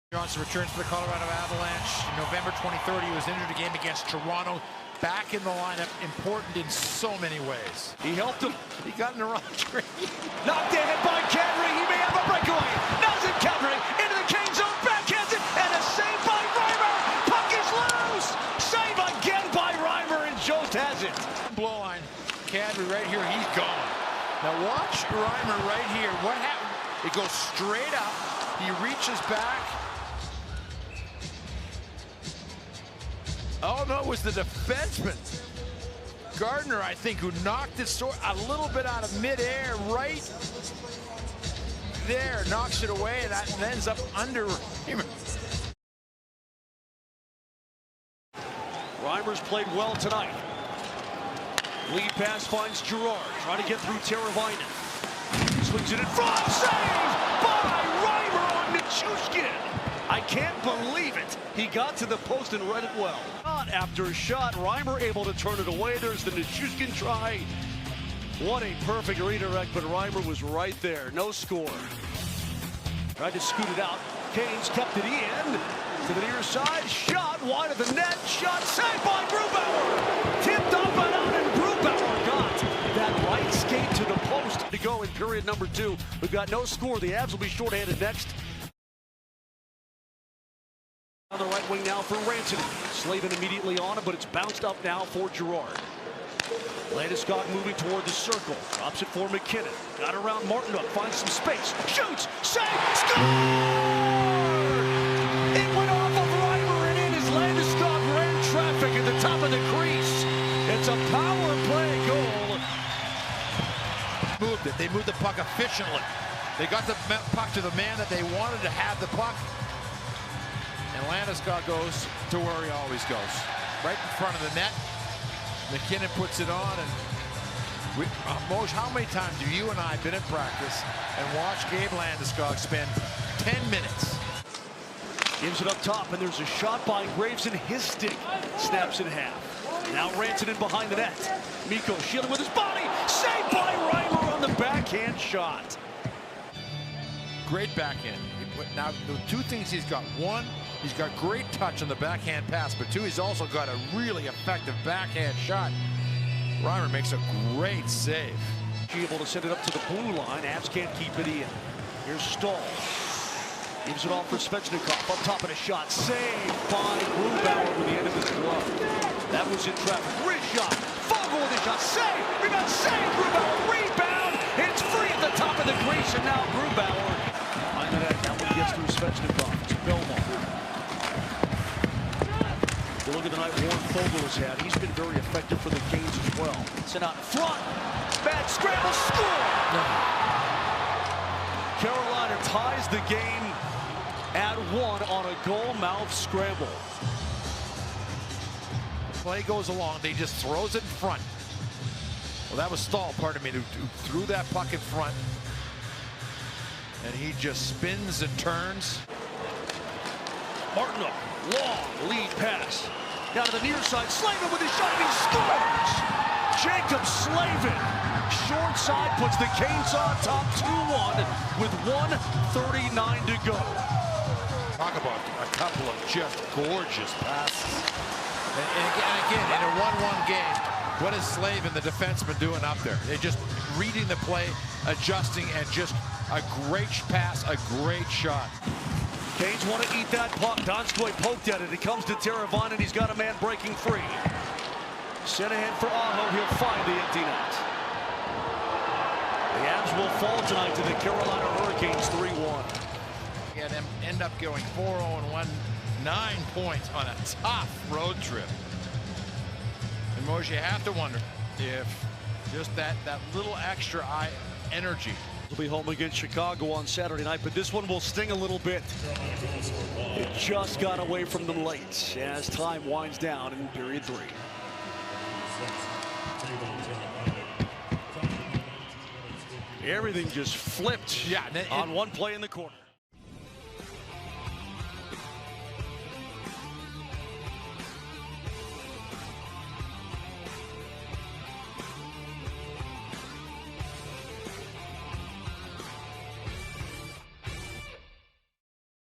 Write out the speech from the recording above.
Johnson returns for the Colorado Avalanche. November 23rd, he was injured a game against Toronto. Back in the lineup, important in so many ways. He helped him. He got in the wrong tree. Knocked ahead by Andrei. He may have a breakaway. Doesn't Andrei into the Kane zone. Backhands it. And a save by Reimer. Puck is loose. Save again by Reimer. And Jost has it. Blow line. Andrei right here. He's gone. Now watch Reimer right here. What happened? It goes straight up. He reaches back. Oh, no, it was the defenseman, Gardner, I think, who knocked it a little bit out of midair, right there, knocks it away, and that ends up under him. Reimer's played well tonight. Lead pass finds Girard, trying to get through Teravainen. Swings it in front, save by Reimer on Nichushkin. I can't believe it. He got to the post and read it well. Shot after shot, Reimer able to turn it away. There's the Nichushkin try. What a perfect redirect, but Reimer was right there. No score. Tried to scoot it out. Canes kept it in. To the near side, shot wide of the net. Shot saved by Grubauer. Tipped up and out, and Grubauer got that right skate to the post to go in period number 2. We've got no score. The Avs will be shorthanded next. On the right wing now for Rantanen. Slavin immediately on him, but it's bounced up now for Girard. Landeskog moving toward the circle. Drops it for McKinnon. Got around Martinook. Finds some space. Shoots. Save. Score! It went off of Reimer and in as Landeskog ran traffic at the top of the crease. It's a power play goal. Moved it. They moved the puck efficiently. They got the puck to the man that they wanted to have the puck. And Landeskog goes to where he always goes, right in front of the net. McKinnon puts it on, and Moj, how many times have you and I been in practice and watched Gabe Landeskog spend 10 minutes? Gives it up top, and there's a shot by Graves, and his stick snaps in half. Now Rantanen behind the net. Mikko shielding with his body. Saved by Reimer on the backhand shot. Great backhand. Now, the two things he's got: one, he's got great touch on the backhand pass, but two, he's also got a really effective backhand shot. Reimer makes a great save. Able to send it up to the blue line. Avs can't keep it in. Here's Stahl. Gives it off for Svechnikov. Up top of the shot. Saved by Grubauer with the end of his glove. That was in traffic. Wrist shot. Fogle with a shot. Save! Rebound. Save! Grubauer. Rebound! It's free at the top of the crease, and now Grubauer. That one gets through Svechnikov. It's Belmont. You look at the night Warren Fogle has had. He's been very effective for the Canes as well. Sent out in front. Bad scramble. Score! Carolina ties the game at 1 on a goal mouth scramble. Play goes along. They just throws it in front. Well, that was Stahl, pardon me, who threw that puck in front. And he just spins and turns. Martinook, long lead pass. Down to the near side, Slavin with his shot, and he scores! Jaccob Slavin, short side, puts the Canes on top 2-1 with 1:39 to go. Talk about a couple of just gorgeous passes. And again, in a 1-1 game, what is Slavin, the defenseman, doing up there? They're just reading the play, adjusting, and just a great pass, a great shot. Canes want to eat that puck. Donskoy poked at it. It comes to Teravainen, and he's got a man breaking free. Sent ahead for Aho. He'll find the empty net. The Avs will fall tonight to the Carolina Hurricanes 3-1. Yeah, them end up going 4-0-1, 9 points on a tough road trip. And Moj, you have to wonder if just that little extra energy. We'll be home against Chicago on Saturday night, but this one will sting a little bit. It just got away from them late as time winds down in period 3. Everything just flipped on one play in the corner.